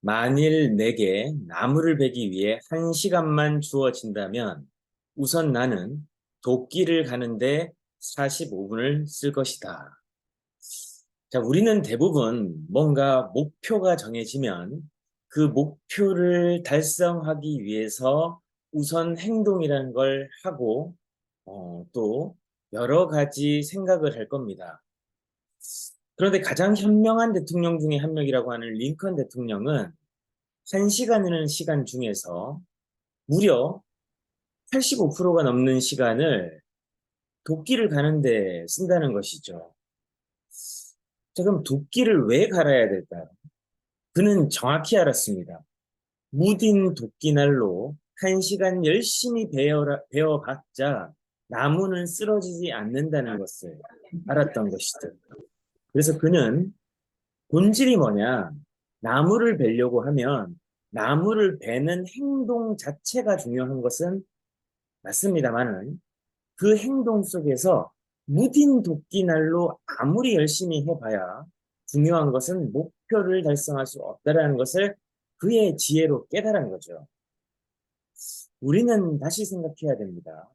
만일 내게 나무를 베기 위해 1시간만 주어진다면 우선 나는 도끼를 가는데 45분을 쓸 것이다. 자, 우리는 대부분 뭔가 목표가 정해지면 그 목표를 달성하기 위해서 우선 행동이라는 걸 하고 또 여러 가지 생각을 할 겁니다. 그런데 가장 현명한 대통령 중에 한 명이라고 하는 링컨 대통령은 1시간이라는 시간 중에서 무려 85%가 넘는 시간을 도끼를 가는데 쓴다는 것이죠. 자, 그럼 도끼를 왜 갈아야 될까요? 그는 정확히 알았습니다. 무딘 도끼날로 1시간 열심히 베어봤자 나무는 쓰러지지 않는다는 것을 알았던 것이죠. 그래서 그는 본질이 뭐냐? 나무를 베려고 하면 나무를 베는 행동 자체가 중요한 것은 맞습니다만은 그 행동 속에서 무딘 도끼날로 아무리 열심히 해봐야 중요한 것은 목표를 달성할 수 없다라는 것을 그의 지혜로 깨달은 거죠. 우리는 다시 생각해야 됩니다.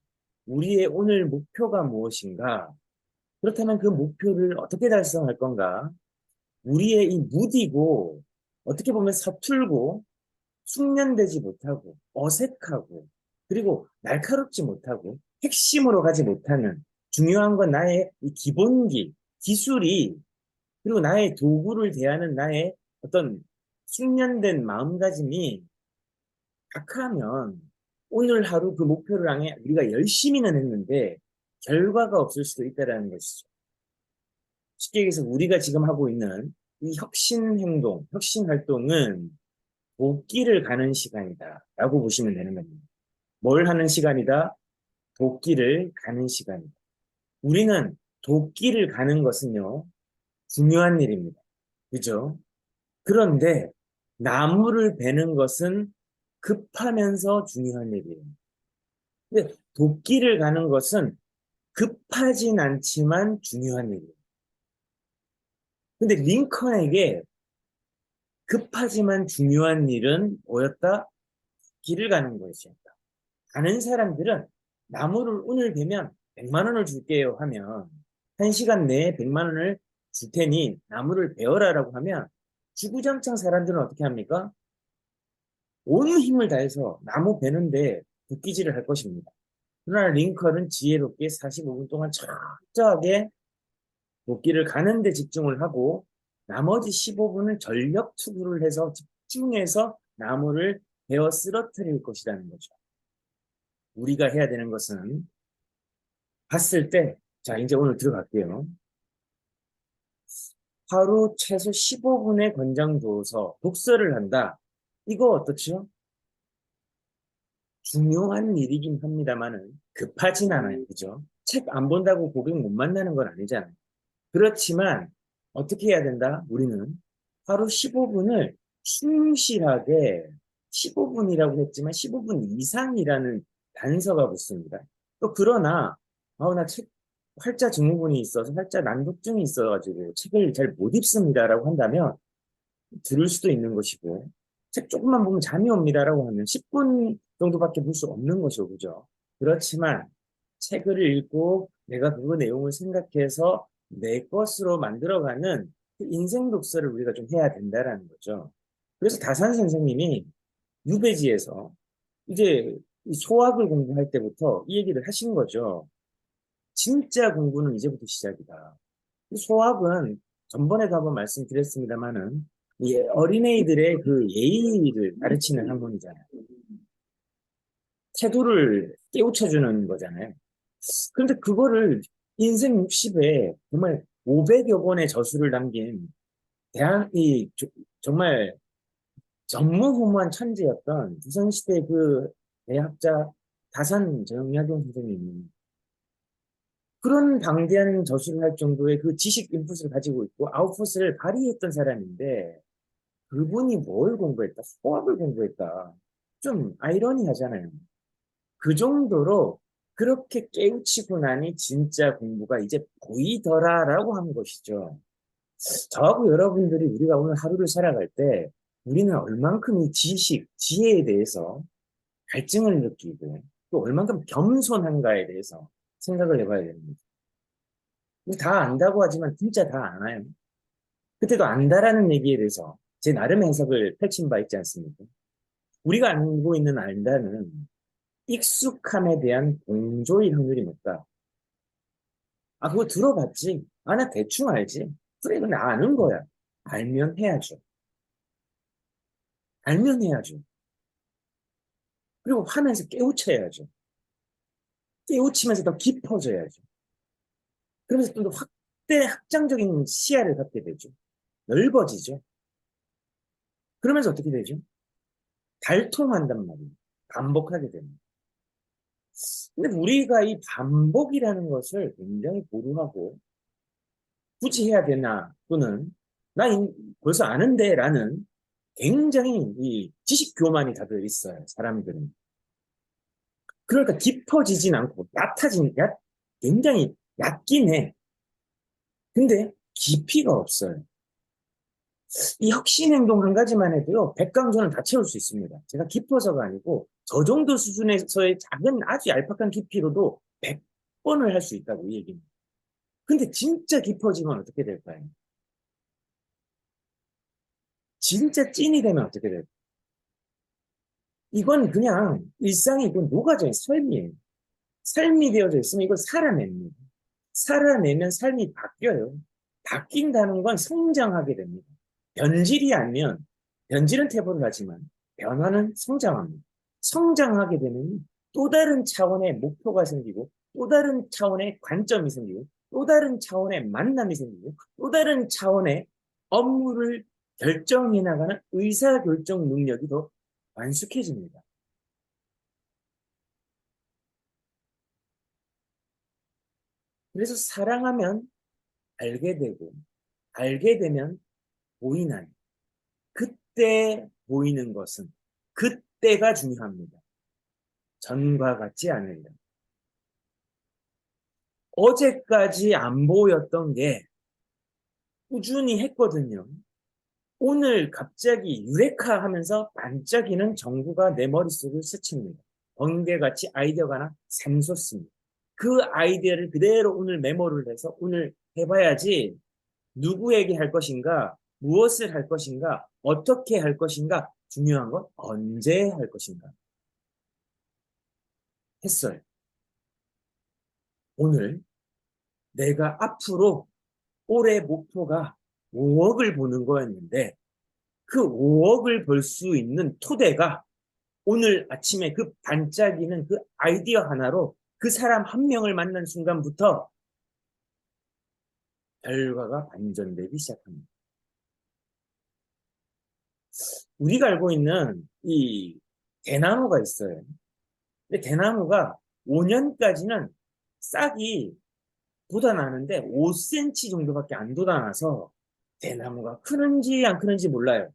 우리의 오늘 목표가 무엇인가? 그렇다면 그 목표를 어떻게 달성할 건가? 우리의 이 무디고 어떻게 보면 서툴고 숙련되지 못하고 어색하고 그리고 날카롭지 못하고 핵심으로 가지 못하는 중요한 건 나의 이 기본기, 기술이 그리고 나의 도구를 대하는 나의 어떤 숙련된 마음가짐이 약하면 오늘 하루 그 목표를 향해 우리가 열심히는 했는데 결과가 없을 수도 있다는 것이죠. 쉽게 얘기해서 우리가 지금 하고 있는 이 혁신 행동, 혁신 활동은 도끼를 가는 시간이다 라고 보시면 되는 겁니다. 뭘 하는 시간이다? 도끼를 가는 시간이다. 우리는 도끼를 가는 것은요, 중요한 일입니다. 그죠? 그런데 나무를 베는 것은 급하면서 중요한 일이에요. 근데 도끼를 가는 것은 급하진 않지만 중요한 일이에요. 근데 링컨에게 급하지만 중요한 일은 뭐였다? 길을 가는 것이었다. 가는 사람들은 나무를 오늘 베면 100만 원을 줄게요 하면 1시간 내에 100만 원을 줄 테니 나무를 베어라라고 하면 주구장창 사람들은 어떻게 합니까? 온 힘을 다해서 나무 베는데 도끼질을 할 것입니다. 그러나 링컨은 지혜롭게 45분 동안 철저하게 도끼를 가는 데 집중을 하고 나머지 15분은 전력 투구를 해서 집중해서 나무를 베어 쓰러뜨릴 것이라는 거죠. 우리가 해야 되는 것은 봤을 때, 자, 이제 오늘 들어갈게요. 하루 최소 15분의 권장 도서, 독서를 한다. 이거 어떻죠? 중요한 일이긴 합니다만은 급하진 않아요. 그죠? 책 안 본다고 고객 못 만나는 건 아니잖아요. 그렇지만 어떻게 해야 된다? 우리는 하루 15분을 충실하게 15분이라고 했지만 15분 이상이라는 단서가 붙습니다. 또 그러나 나 책 활자 증후군이 있어서 활자 난독증이 있어가지고 책을 잘 못 읽습니다라고 한다면 들을 수도 있는 것이고 책 조금만 보면 잠이 옵니다라고 하면 10분 정도밖에 볼 수 없는 것이고 그죠? 그렇지만 책을 읽고 내가 그 내용을 생각해서 내 것으로 만들어가는 그 인생 독서를 우리가 좀 해야 된다라는 거죠. 그래서 다산 선생님이 유배지에서 이제 이 소학을 공부할 때부터 이 얘기를 하신 거죠. 진짜 공부는 이제부터 시작이다. 이 소학은 전번에도 한번 말씀드렸습니다만은 이 어린애들의 그 예의를 가르치는 학문이잖아요. 태도를 깨우쳐주는 거잖아요. 그런데 그거를 인생 60에 정말 500여 권의 저술을 남긴 정말 전무후무한 천재였던 조선시대 그 대학자 다산 정약용 선생님이 그런 방대한 저술을 할 정도의 그 지식 인풋을 가지고 있고 아웃풋을 발휘했던 사람인데 그분이 뭘 공부했다? 수학을 공부했다. 좀 아이러니하잖아요. 그 정도로 그렇게 깨우치고 나니 진짜 공부가 이제 보이더라라고 한 것이죠. 저하고 여러분들이 우리가 오늘 하루를 살아갈 때 우리는 얼만큼 이 지식, 지혜에 대해서 갈증을 느끼고 또 얼만큼 겸손한가에 대해서 생각을 해봐야 됩니다. 다 안다고 하지만 진짜 다 알아요. 그때도 안다라는 얘기에 대해서 제 나름의 해석을 펼친 바 있지 않습니까? 우리가 알고 있는 안다는 익숙함에 대한 동조의 확률이 높다. 아, 그거 들어봤지? 아, 나 대충 알지? 그래, 이건 아는 거야. 알면 해야죠. 알면 해야죠. 그리고 하면서 깨우쳐야죠. 깨우치면서 더 깊어져야죠. 그러면서 좀 더 확장적인 시야를 갖게 되죠. 넓어지죠. 그러면서 어떻게 되죠? 달통한단 말이에요. 반복하게 됩니다. 근데 우리가 이 반복이라는 것을 굉장히 고려하고 굳이 해야 되나 또는 벌써 아는데 라는 굉장히 이 지식 교만이 다들 있어요. 사람들은. 그러니까 깊어지진 않고 굉장히 얕긴 해. 근데 깊이가 없어요. 이 혁신 행동 한 가지만 해도요, 100강전을 다 채울 수 있습니다. 제가 깊어서가 아니고, 저 정도 수준에서의 작은 아주 얄팍한 깊이로도 100번을 할 수 있다고 이 얘기입니다. 근데 진짜 깊어지면 어떻게 될까요? 진짜 찐이 되면 어떻게 될까요? 이건 그냥 일상이 이건 녹아져 삶이에요. 삶이 되어져 있으면 이걸 살아냅니다. 살아내면 삶이 바뀌어요. 바뀐다는 건 성장하게 됩니다. 변질이 아니면, 변질은 퇴보를 하지만, 변화는 성장합니다. 성장하게 되면 또 다른 차원의 목표가 생기고, 또 다른 차원의 관점이 생기고, 또 다른 차원의 만남이 생기고, 또 다른 차원의 업무를 결정해 나가는 의사결정 능력이 더 완숙해집니다. 그래서 사랑하면 알게 되고, 알게 되면 보이나니, 그때 보이는 것은 그때가 중요합니다. 전과 같지 않으리라. 어제까지 안 보였던 게 꾸준히 했거든요. 오늘 갑자기 유레카 하면서 반짝이는 정보가 내 머릿속을 스칩니다. 번개같이 아이디어가 하나 샘솟습니다. 그 아이디어를 그대로 오늘 메모를 해서 오늘 해봐야지 누구에게 할 것인가, 무엇을 할 것인가, 어떻게 할 것인가, 중요한 건 언제 할 것인가 했어요. 오늘 내가 앞으로 올해 목표가 5억을 보는 거였는데 그 5억을 벌 수 있는 토대가 오늘 아침에 그 반짝이는 그 아이디어 하나로 그 사람 한 명을 만난 순간부터 결과가 반전되기 시작합니다. 우리가 알고 있는 이 대나무가 있어요. 근데 대나무가 5년까지는 싹이 돋아나는데 5cm 정도밖에 안 돋아나서 대나무가 크는지 안 크는지 몰라요.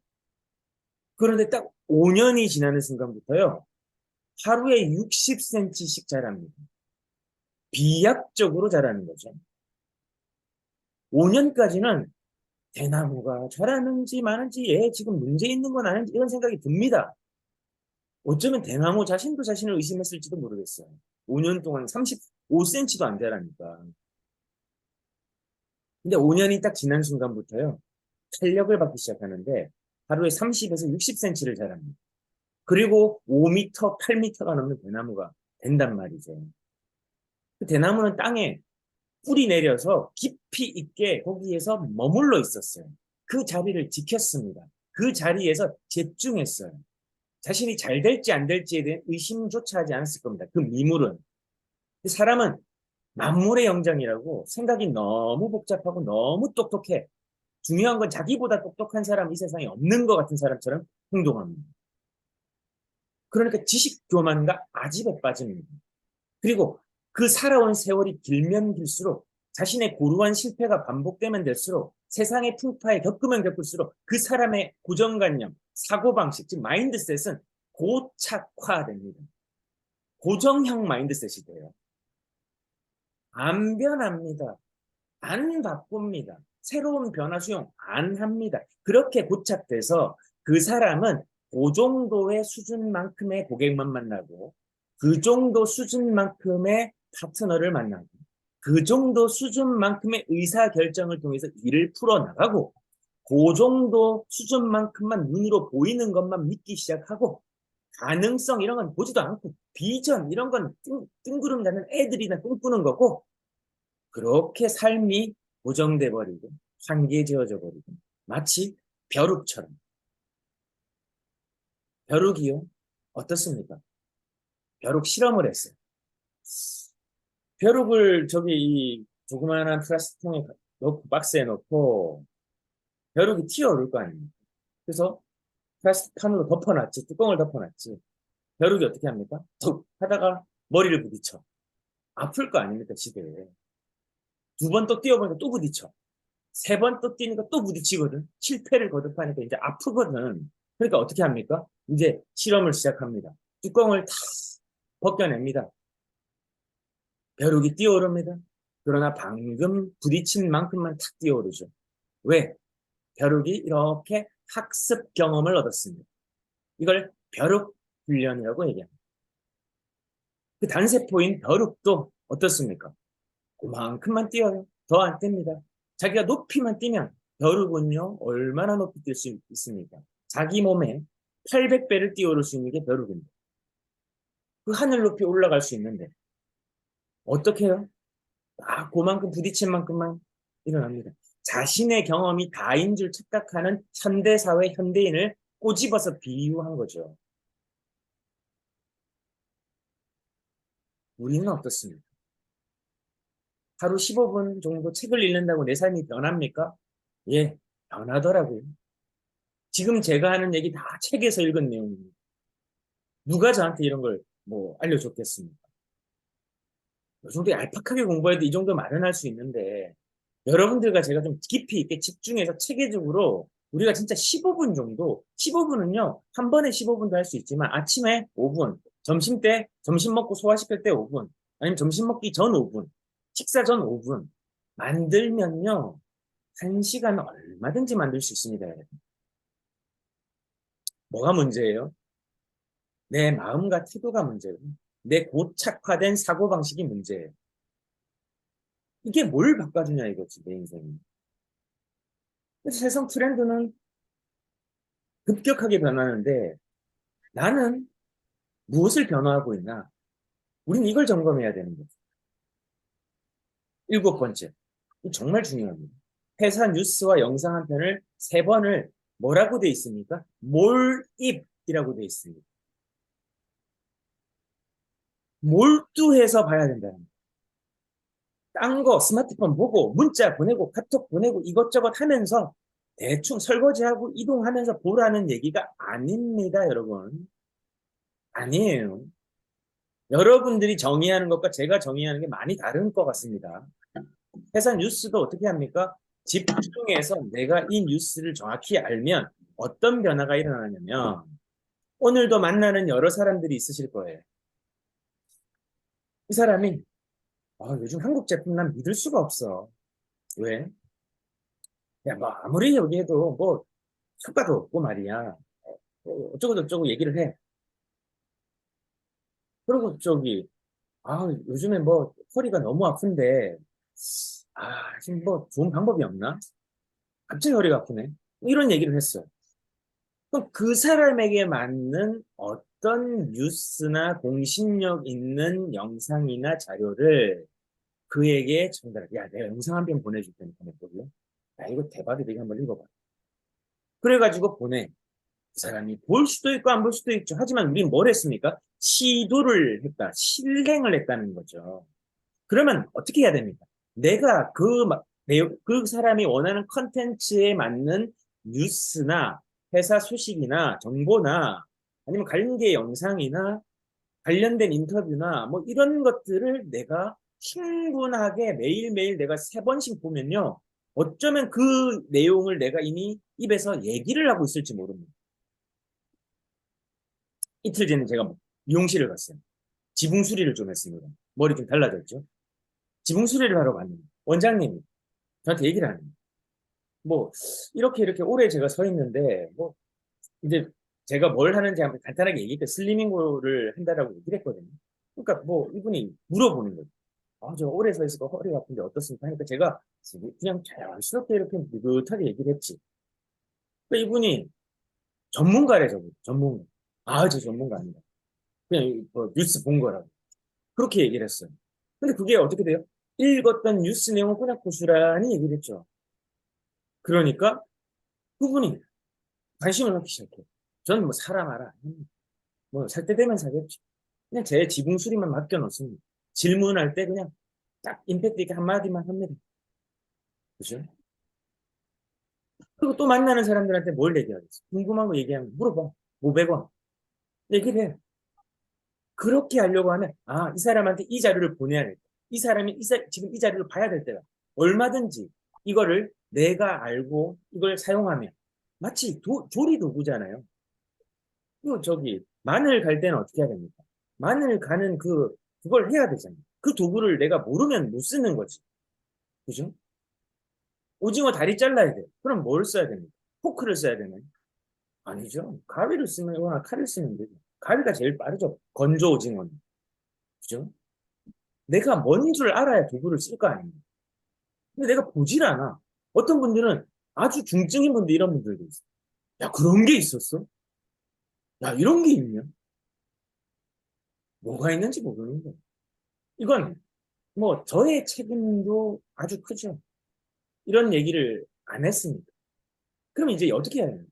그런데 딱 5년이 지나는 순간부터요. 하루에 60cm씩 자랍니다. 비약적으로 자라는 거죠. 5년까지는 대나무가 자라는지 마는지 얘 지금 문제 있는 건 아닌지 이런 생각이 듭니다. 어쩌면 대나무 자신도 자신을 의심했을지도 모르겠어요. 5년 동안 35cm도 안 자라니까. 근데 5년이 딱 지난 순간부터요. 탄력을 받기 시작하는데 하루에 30에서 60cm를 자랍니다. 그리고 5m, 8m가 넘는 대나무가 된단 말이죠. 그 대나무는 땅에 뿌리 내려서 깊이 있게 거기에서 머물러 있었어요. 그 자리를 지켰습니다. 그 자리에서 집중했어요. 자신이 잘 될지 안 될지에 대한 의심조차 하지 않았을 겁니다. 그 미물은. 사람은 만물의 영장이라고 생각이 너무 복잡하고 너무 똑똑해. 중요한 건 자기보다 똑똑한 사람 이 세상에 없는 것 같은 사람처럼 행동합니다. 그러니까 지식 교만과 아집에 빠집니다. 그리고 그 살아온 세월이 길면 길수록 자신의 고루한 실패가 반복되면 될수록 세상의 풍파에 겪으면 겪을수록 그 사람의 고정관념, 사고방식, 즉 마인드셋은 고착화됩니다. 고정형 마인드셋이 돼요. 안 변합니다. 안 바꿉니다. 새로운 변화 수용 안 합니다. 그렇게 고착돼서 그 사람은 그 정도의 수준만큼의 고객만 만나고 그 정도 수준만큼의 파트너를 만나고 그 정도 수준만큼의 의사결정을 통해서 일을 풀어나가고 그 정도 수준만큼만 눈으로 보이는 것만 믿기 시작하고 가능성 이런 건 보지도 않고 비전 이런 건 뜬구름 나는 애들이나 꿈꾸는 거고 그렇게 삶이 고정돼 버리고 한계지어져 버리고 마치 벼룩처럼 벼룩이요 어떻습니까? 벼룩 실험을 했어요. 벼룩을 저기 이 조그마한 플라스틱 통에 넣고 박스에 넣고 벼룩이 튀어오를 거 아닙니까? 그래서 플라스틱 판으로 덮어놨지 뚜껑을 덮어놨지 벼룩이 어떻게 합니까? 툭 하다가 머리를 부딪혀 아플 거 아닙니까 집에 두 번 또 뛰어보니까 또 부딪혀 세 번 또 뛰니까 또 부딪히거든 실패를 거듭하니까 이제 아프거든 그러니까 어떻게 합니까? 이제 실험을 시작합니다 뚜껑을 다 벗겨냅니다 벼룩이 뛰어오릅니다 그러나 방금 부딪힌 만큼만 탁 뛰어오르죠 왜? 벼룩이 이렇게 학습 경험을 얻었습니다 이걸 벼룩 훈련이라고 얘기합니다 그 단세포인 벼룩도 어떻습니까? 그만큼만 뛰어요. 더 안 뜁니다. 자기가 높이만 뛰면 벼룩은요, 얼마나 높이 뛸 수 있습니까? 자기 몸에 800배를 뛰어오를 수 있는 게 벼룩입니다. 그 하늘 높이 올라갈 수 있는데, 어떻게 해요? 그만큼 부딪힌 만큼만 일어납니다. 자신의 경험이 다인 줄 착각하는 현대사회 현대인을 꼬집어서 비유한 거죠. 우리는 어떻습니까? 하루 15분 정도 책을 읽는다고 내 삶이 변합니까? 예, 변하더라고요. 지금 제가 하는 얘기 다 책에서 읽은 내용입니다. 누가 저한테 이런 걸 뭐 알려줬겠습니까? 이 정도 얄팍하게 공부해도 이 정도 마련할 수 있는데 여러분들과 제가 좀 깊이 있게 집중해서 체계적으로 우리가 진짜 15분 정도, 15분은요, 한 번에 15분도 할 수 있지만 아침에 5분, 점심 때, 점심 먹고 소화시킬 때 5분, 아니면 점심 먹기 전 5분, 식사 전 5분 만들면요, 1시간 얼마든지 만들 수 있습니다. 뭐가 문제예요? 내 마음과 태도가 문제예요. 내 고착화된 사고방식이 문제예요. 이게 뭘 바꿔주냐 이거지, 내 인생이. 그래서 세상 트렌드는 급격하게 변하는데 나는 무엇을 변화하고 있나? 우린 이걸 점검해야 되는 거죠. 일곱 번째. 정말 중요합니다. 회사 뉴스와 영상 한 편을 세 번을 뭐라고 돼 있습니까? 몰입이라고 돼 있습니다. 몰두해서 봐야 된다는 거예요. 딴 거 스마트폰 보고 문자 보내고 카톡 보내고 이것저것 하면서 대충 설거지하고 이동하면서 보라는 얘기가 아닙니다, 여러분. 아니에요. 여러분들이 정의하는 것과 제가 정의하는 게 많이 다른 것 같습니다. 회사 뉴스도 어떻게 합니까? 집중해서 내가 이 뉴스를 정확히 알면 어떤 변화가 일어나냐면 오늘도 만나는 여러 사람들이 있으실 거예요. 이 사람이 요즘 한국 제품 난 믿을 수가 없어. 왜? 야, 뭐 아무리 여기에도 뭐 효과도 없고 말이야. 어쩌고 저쩌고 얘기를 해. 그리고 저기 요즘에 뭐 허리가 너무 아픈데 지금 뭐 좋은 방법이 없나? 갑자기 허리가 아프네. 이런 얘기를 했어요. 그럼 그 사람에게 맞는 어떤 뉴스나 공신력 있는 영상이나 자료를 그에게 전달해. 야, 내가 영상 한 편 보내줄 테니까 한번 볼래? 야, 이거 대박이다. 이거 한번 읽어봐. 그래가지고 보내. 그 사람이 볼 수도 있고 안 볼 수도 있죠. 하지만 우리는 뭘 했습니까? 시도를 했다. 실행을 했다는 거죠. 그러면 어떻게 해야 됩니까? 내가 그 사람이 원하는 컨텐츠에 맞는 뉴스나 회사 소식이나 정보나 아니면 관계 영상이나 관련된 인터뷰나 뭐 이런 것들을 내가 충분하게 매일매일 내가 세 번씩 보면요. 어쩌면 그 내용을 내가 이미 입에서 얘기를 하고 있을지 모릅니다. 이틀 전에 제가 미용실을 갔어요. 지붕 수리를 좀 했습니다. 머리 좀 달라졌죠. 지붕 수리를 하러 갔는데 원장님이 저한테 얘기를 하는 거예요. 뭐 이렇게 오래 제가 서 있는데 뭐 이제 제가 뭘 하는지 한번 간단하게 얘기했고 슬리밍고를 한다라고 얘기를 했거든요. 그러니까 뭐 이분이 물어보는 거죠. 아, 저 오래 서 있어서 허리가 아픈데 어떻습니까? 하니까 제가 그냥 자연스럽게 이렇게 느긋하게 얘기를 했지. 그러니까 이분이 전문가래, 저분. 전문가. 아, 저 전문가 아니다. 그냥 뭐 뉴스 본 거라고. 그렇게 얘기를 했어요. 근데 그게 어떻게 돼요? 읽었던 뉴스 내용을 그냥 고스란히 얘기를 했죠. 그러니까 그분이 관심을 갖기 시작해요. 저는 뭐 사람 알아. 뭐 살 때 되면 사겠지. 그냥 제 지붕 수리만 맡겨놓습니다. 질문할 때 그냥 딱 임팩트 있게 한마디만 합니다. 그죠? 그리고 또 만나는 사람들한테 뭘 얘기하겠어? 궁금한 거 얘기하면 물어봐. 500원. 얘기를 해. 그렇게 하려고 하면, 아, 이 사람한테 이 자료를 보내야 돼. 이 사람이 지금 이 자료를 봐야 될 때다. 얼마든지 이거를 내가 알고 이걸 사용하면 마치 조리 도구잖아요. 그 저기 마늘 갈 때는 어떻게 해야 됩니까? 마늘 가는 그걸 해야 되잖아요. 그 도구를 내가 모르면 못 쓰는 거지. 그죠? 오징어 다리 잘라야 돼. 그럼 뭘 써야 됩니까? 포크를 써야 되나요? 아니죠. 가위를 쓰거나 칼을 쓰면 되죠. 가위가 제일 빠르죠. 건조 오징어는. 그죠? 내가 뭔 줄 알아야 도구를 쓸 거 아닙니까? 근데 내가 보질 않아. 어떤 분들은 아주 중증인 분들 이런 분들도 있어. 야, 그런 게 있었어? 야, 이런 게 있냐? 뭐가 있는지 모르는 거야. 이건 뭐 저의 책임도 아주 크죠. 이런 얘기를 안 했습니다. 그럼 이제 어떻게 해야 되나?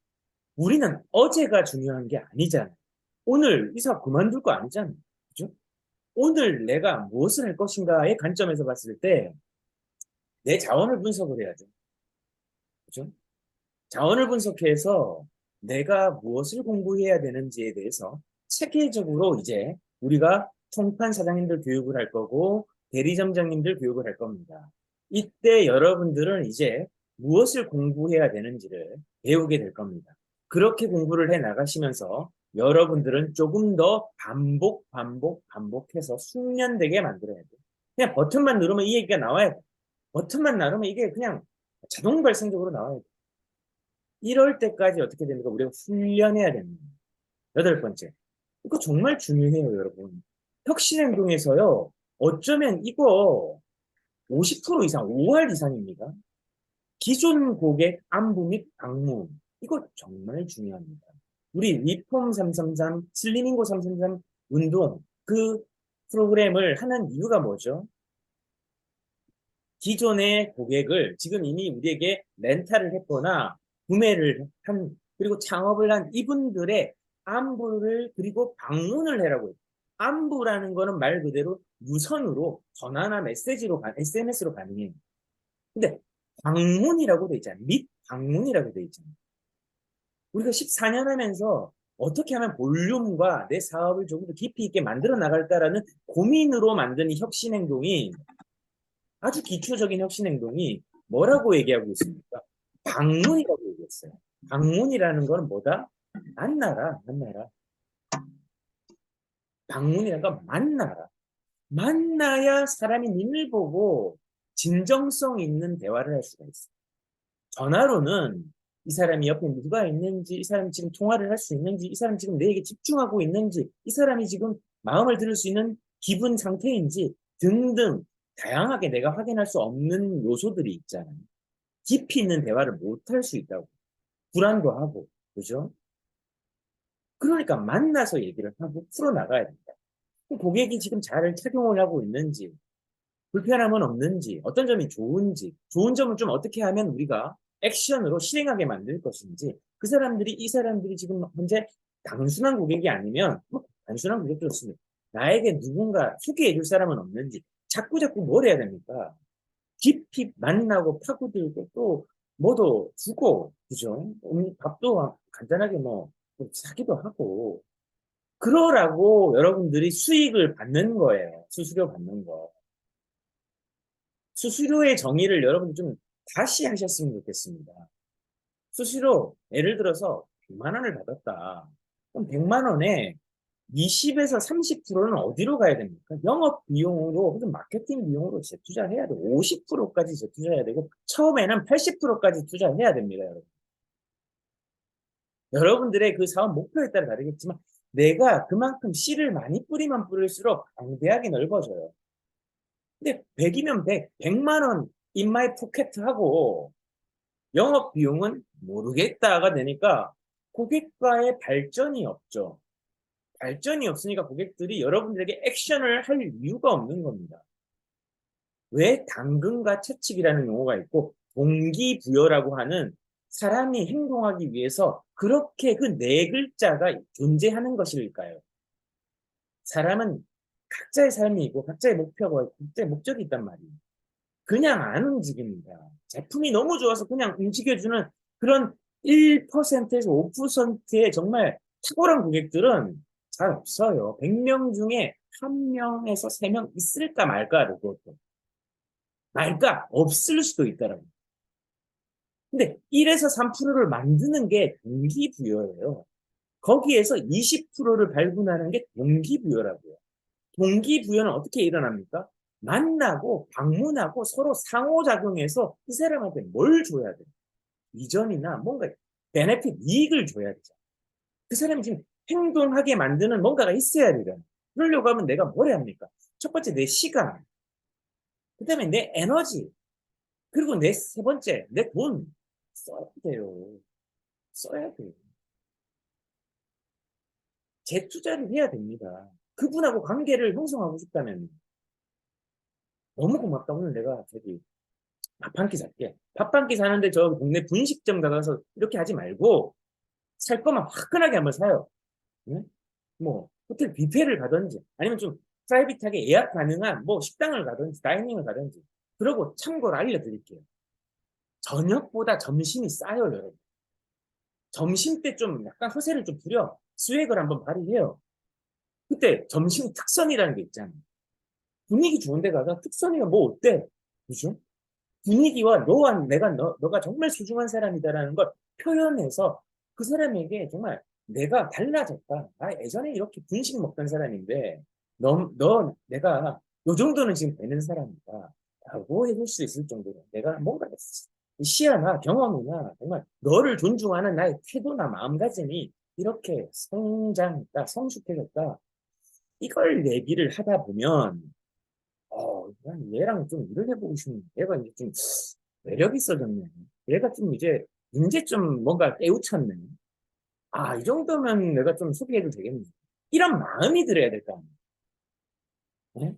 우리는 어제가 중요한 게 아니잖아. 오늘 이사 그만둘 거 아니잖아. 그죠? 오늘 내가 무엇을 할 것인가의 관점에서 봤을 때 내 자원을 분석을 해야죠. 그죠? 자원을 분석해서 내가 무엇을 공부해야 되는지에 대해서 체계적으로 이제 우리가 통판 사장님들 교육을 할 거고 대리점장님들 교육을 할 겁니다. 이때 여러분들은 이제 무엇을 공부해야 되는지를 배우게 될 겁니다. 그렇게 공부를 해 나가시면서 여러분들은 조금 더 반복해서 숙련되게 만들어야 돼요. 그냥 버튼만 누르면 이 얘기가 나와야 돼. 버튼만 누르면 이게 그냥 자동 발생적으로 나와야 돼. 이럴 때까지 어떻게 됩니까? 우리가 훈련해야 됩니다. 여덟 번째. 이거 정말 중요해요, 여러분. 혁신행동에서요, 어쩌면 이거 50% 이상, 5할 이상입니다. 기존 고객 안부 및 방문. 이거 정말 중요합니다. 우리 리폼 333, 슬리밍고 333 운동, 그 프로그램을 하는 이유가 뭐죠? 기존의 고객을 지금 이미 우리에게 렌탈을 했거나 구매를 한 그리고 창업을 한 이분들의 안부를 그리고 방문을 해라고 해요. 안부라는 거는 말 그대로 유선으로 전화나 메시지로 SNS로 가능해요. 근데 방문이라고 돼 있잖아요. 및 방문이라고 돼 있잖아요. 우리가 14년 하면서 어떻게 하면 볼륨과 내 사업을 조금 더 깊이 있게 만들어 나갈까라는 고민으로 만든 이 혁신 행동이 아주 기초적인 혁신 행동이 뭐라고 얘기하고 있습니까? 방문이라고 얘기했어요. 방문이라는 건 뭐다? 만나라, 만나라. 방문이라는 건 만나라. 만나야 사람이 눈을 보고 진정성 있는 대화를 할 수가 있어요. 전화로는 이 사람이 옆에 누가 있는지, 이 사람이 지금 통화를 할 수 있는지, 이 사람이 지금 내에게 집중하고 있는지, 이 사람이 지금 마음을 들을 수 있는 기분 상태인지 등등 다양하게 내가 확인할 수 없는 요소들이 있잖아요. 깊이 있는 대화를 못 할 수 있다고. 불안도 하고, 그죠? 그러니까 만나서 얘기를 하고 풀어나가야 된다. 고객이 지금 잘 착용을 하고 있는지, 불편함은 없는지, 어떤 점이 좋은지, 좋은 점을 좀 어떻게 하면 우리가 액션으로 실행하게 만들 것인지, 그 사람들이, 이 사람들이 지금 현재 단순한 고객이 아니면, 뭐, 단순한 고객도 좋습니다. 나에게 누군가 소개해 줄 사람은 없는지, 자꾸 뭘 해야 됩니까? 깊이 만나고 파고들고 또 뭐도 주고, 그죠? 밥도 간단하게 뭐 사기도 하고, 그러라고 여러분들이 수익을 받는 거예요. 수수료 받는 거. 수수료의 정의를 여러분들 좀 다시 하셨으면 좋겠습니다. 수수료, 예를 들어서 100만 원을 받았다. 그럼 100만 원에 20에서 30%는 어디로 가야 됩니까? 영업 비용으로 혹은 마케팅 비용으로 재투자해야 돼. 50%까지 재투자해야 되고 처음에는 80%까지 투자해야 됩니다, 여러분. 여러분들의 그 사업 목표에 따라 다르겠지만 내가 그만큼 씨를 많이 뿌리면 뿌릴수록 방대하게 넓어져요. 근데 100이면 100, 100만 원 인마이 포켓 하고 영업 비용은 모르겠다가 되니까 고객과의 발전이 없죠. 발전이 없으니까 고객들이 여러분들에게 액션을 할 이유가 없는 겁니다. 왜 당근과 채찍이라는 용어가 있고 동기부여라고 하는 사람이 행동하기 위해서 그렇게 그 네 글자가 존재하는 것일까요? 사람은 각자의 삶이 있고 각자의 목표가 있고 각자의 목적이 있단 말이에요. 그냥 안 움직입니다. 제품이 너무 좋아서 그냥 움직여주는 그런 1%에서 5%의 정말 탁월한 고객들은 잘 없어요. 100명 중에 1명에서 3명 있을까 말까, 그것도. 말까? 없을 수도 있더라고요. 근데 1에서 3%를 만드는 게 동기부여예요. 거기에서 20%를 발굴하는 게 동기부여라고요. 동기부여는 어떻게 일어납니까? 만나고 방문하고 서로 상호작용해서 이 사람한테 뭘 줘야 돼? 이전이나 뭔가 베네핏, 이익을 줘야 되잖아. 그 사람이 지금 행동하게 만드는 뭔가가 있어야 되잖아. 그러려고 하면 내가 뭘 해야 합니까? 첫 번째 내 시간, 그 다음에 내 에너지, 그리고 내 세 번째 내 돈 써야 돼요. 써야 돼요. 재투자를 해야 됩니다. 그분하고 관계를 형성하고 싶다면 너무 고맙다. 오늘 내가 저기 밥 한 끼 살게. 밥 한 끼 사는데 저 동네 분식점 가서 이렇게 하지 말고 살 거면 화끈하게 한번 사요. 응? 뭐 호텔 뷔페를 가든지 아니면 좀 프라이빗하게 예약 가능한 뭐 식당을 가든지 다이닝을 가든지. 그러고 참고로 알려드릴게요. 저녁보다 점심이 싸요, 여러분. 점심 때 좀 약간 허세를 좀 부려 스웩을 한번 발휘해요. 그때 점심 특선이라는 게 있잖아요. 분위기 좋은 데 가서 특선이가 뭐 어때? 그죠? 분위기와 너가 정말 소중한 사람이다라는 걸 표현해서 그 사람에게 정말 내가 달라졌다. 나 예전에 이렇게 분식 먹던 사람인데, 내가 요 정도는 지금 되는 사람이다. 라고 해줄 수 있을 정도로 내가 뭔가 시야나 경험이나 정말 너를 존중하는 나의 태도나 마음가짐이 이렇게 성장했다, 성숙해졌다. 이걸 얘기를 하다 보면 난 얘랑 좀 일을 해보고 싶네. 얘가 이제 좀 매력 있어졌네. 얘가 좀 이제 좀 뭔가 깨우쳤네. 아, 이 정도면 내가 좀 소개해도 되겠네. 이런 마음이 들어야 될 거 아니야. 네?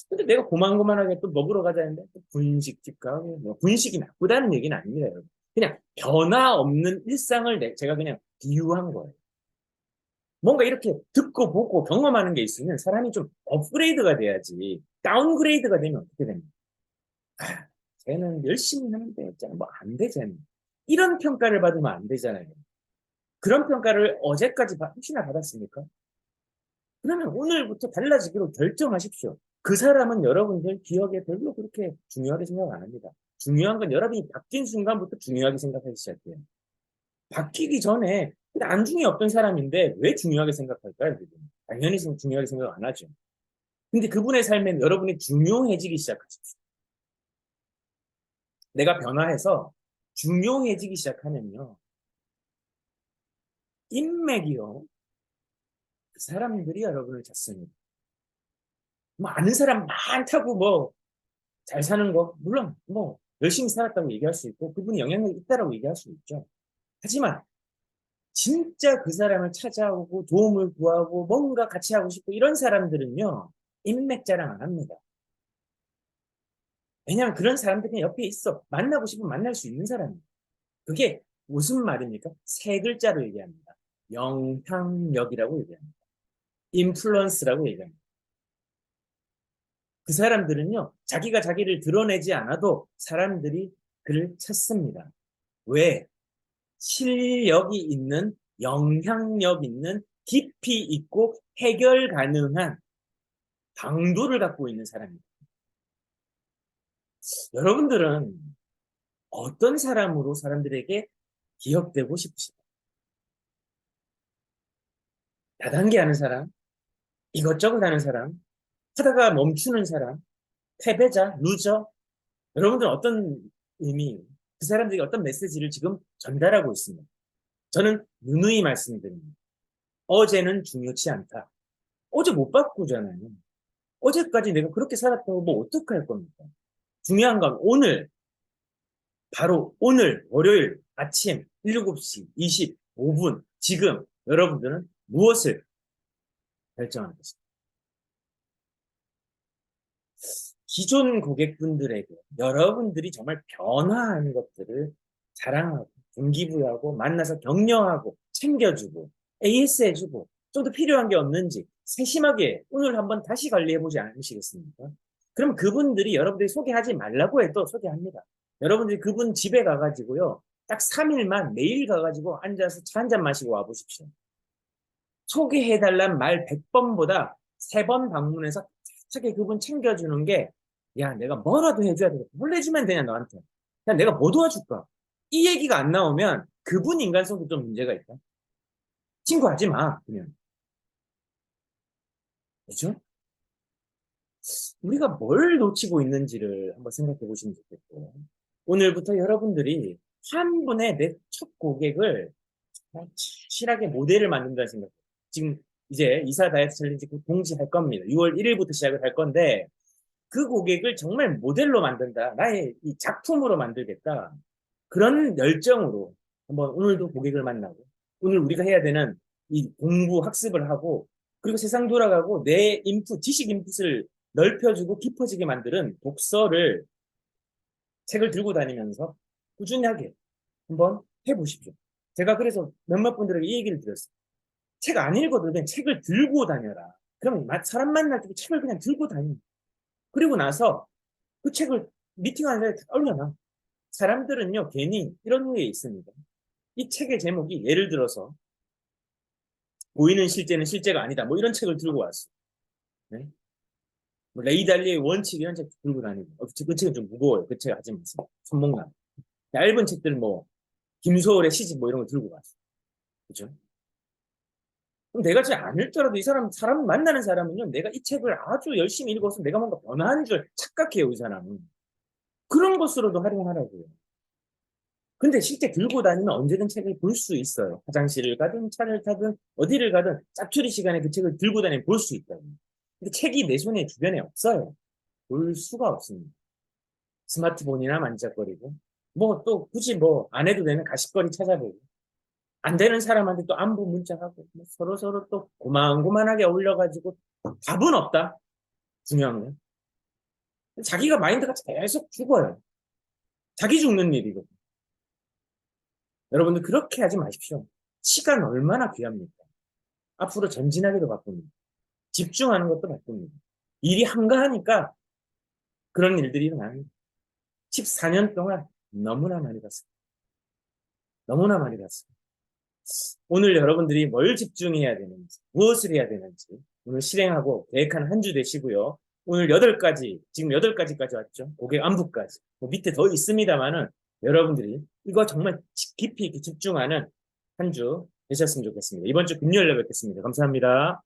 근데 내가 고만고만하게 또 먹으러 가자는데 또 분식집 가고 뭐 분식이 나쁘다는 얘기는 아닙니다, 여러분. 그냥 변화 없는 일상을 제가 그냥 비유한 거예요. 뭔가 이렇게 듣고 보고 경험하는 게 있으면 사람이 좀 업그레이드가 돼야지 다운그레이드가 되면 어떻게 됩니까? 아, 쟤는 열심히 하는데 뭐안 되잖아요. 이런 평가를 받으면 안 되잖아요. 그런 평가를 어제까지 혹시나 받았습니까? 그러면 오늘부터 달라지기로 결정하십시오. 그 사람은 여러분들 기억에 별로 그렇게 중요하게 생각 안 합니다. 중요한 건 여러분이 바뀐 순간부터 중요하게 생각하기 시작해요. 바뀌기 전에 안중에 없던 사람인데 왜 중요하게 생각할까요? 당연히 중요하게 생각 안 하죠. 근데 그분의 삶엔 여러분이 중요해지기 시작하십시오. 내가 변화해서 중요해지기 시작하면요. 인맥이요. 그 사람들이 여러분을 찾습니다. 뭐 아는 사람 많다고 뭐 잘 사는 거 물론 뭐 열심히 살았다고 얘기할 수 있고 그분이 영향력이 있다라고 얘기할 수 있죠. 하지만 진짜 그 사람을 찾아오고 도움을 구하고 뭔가 같이 하고 싶고 이런 사람들은요. 인맥 자랑 안 합니다. 왜냐하면 그런 사람들이 그냥 옆에 있어. 만나고 싶으면 만날 수 있는 사람이에요. 그게 무슨 말입니까? 세 글자로 얘기합니다. 영향력이라고 얘기합니다. 인플루언스라고 얘기합니다. 그 사람들은요, 자기가 자기를 드러내지 않아도 사람들이 그를 찾습니다. 왜? 실력이 있는, 영향력 있는, 깊이 있고 해결 가능한 강도를 갖고 있는 사람입니다. 여러분들은 어떤 사람으로 사람들에게 기억되고 싶으십니까? 다단계 하는 사람, 이것저것 하는 사람, 하다가 멈추는 사람, 패배자, 루저. 여러분들은 어떤 의미, 그 사람들이 어떤 메시지를 지금 전달하고 있습니다. 저는 누누이 말씀드립니다. 어제는 중요치 않다. 어제 못 바꾸잖아요. 어제까지 내가 그렇게 살았다고 뭐 어떻게 할 겁니까? 중요한 건 오늘, 바로 오늘 월요일 아침 7시 25분 지금 여러분들은 무엇을 결정하는 것입니다. 기존 고객분들에게 여러분들이 정말 변화한 것들을 자랑하고 동기부여하고 만나서 격려하고 챙겨주고 AS 해주고 좀 더 필요한 게 없는지 세심하게 오늘 한번 다시 관리해보지 않으시겠습니까? 그럼 그분들이 여러분들이 소개하지 말라고 해도 소개합니다. 여러분들이 그분 집에 가가지고요. 딱 3일만 매일 가가지고 앉아서 차 한 잔 마시고 와보십시오. 소개해달란 말 100번보다 3번 방문해서 차게 그분 챙겨주는 게, 야, 내가 뭐라도 해줘야 되겠다. 뭘 해주면 되냐, 너한테. 그냥 내가 뭐 도와줄까? 이 얘기가 안 나오면 그분 인간성도 좀 문제가 있다. 친구하지 마, 그냥. 그죠? 우리가 뭘 놓치고 있는지를 한번 생각해 보시면 좋겠고, 오늘부터 여러분들이 한 분의 내 첫 고객을 실하게 모델을 만든다는 생각. 지금 이제 이사 다이어트 챌린지 공지할 겁니다. 6월 1일부터 시작을 할 건데, 그 고객을 정말 모델로 만든다. 나의 이 작품으로 만들겠다. 그런 열정으로 한번 오늘도 고객을 만나고, 오늘 우리가 해야 되는 이 공부, 학습을 하고, 그리고 세상 돌아가고 내 인풋, 지식 인풋을 넓혀주고 깊어지게 만드는 독서를, 책을 들고 다니면서 꾸준하게 한번 해보십시오. 제가 그래서 몇몇 분들에게 이 얘기를 드렸어요. 책 안 읽어도 그냥 책을 들고 다녀라. 그럼 사람 만날 때 책을 그냥 들고 다니. 그리고 나서 그 책을 미팅하는 자리에 다 올려놔. 사람들은요, 괜히 이런 게 있습니다. 이 책의 제목이 예를 들어서 보이는 실제는 실제가 아니다. 뭐 이런 책을 들고 왔어. 네? 뭐 레이 달리의 원칙 이런 책 들고 다니고. 그 책은 좀 무거워요. 그 책 하지 마세요. 손목나. 얇은 책들 뭐 김소월의 시집 뭐 이런 거 들고 왔어. 그죠? 그럼 내가 잘 안 읽더라도 이 사람 만나는 사람은요, 내가 이 책을 아주 열심히 읽어서 내가 뭔가 변화한 줄 착각해요, 이 사람은. 그런 것으로도 활용하라고요. 근데 실제 들고 다니면 언제든 책을 볼 수 있어요. 화장실을 가든 차를 타든 어디를 가든 짜투리 시간에 그 책을 들고 다니면 볼 수 있다고요. 근데 책이 내 손에 주변에 없어요. 볼 수가 없습니다. 스마트폰이나 만지작거리고 뭐 또 굳이 뭐 안 해도 되는 가십거리 찾아보고 안 되는 사람한테 또 안부 문자하고 뭐 서로 또 고만고만하게 올려가지고 답은 없다. 중요한 건 자기가 마인드가 계속 죽어요. 자기 죽는 일이거든. 여러분들 그렇게 하지 마십시오. 시간 얼마나 귀합니까? 앞으로 전진하기도 바쁩니다. 집중하는 것도 바쁩니다. 일이 한가하니까 그런 일들이 일어나는 14년 동안 너무나 많이 봤습니다. 너무나 많이 봤습니다. 오늘 여러분들이 뭘 집중해야 되는지, 무엇을 해야 되는지 오늘 실행하고 계획하는 한 주 되시고요. 오늘 8가지, 지금 8가지까지 왔죠. 고객 안부까지. 뭐 밑에 더 있습니다만은 여러분들이 이거 정말 깊이 있게 집중하는 한 주 되셨으면 좋겠습니다. 이번 주 금요일에 뵙겠습니다. 감사합니다.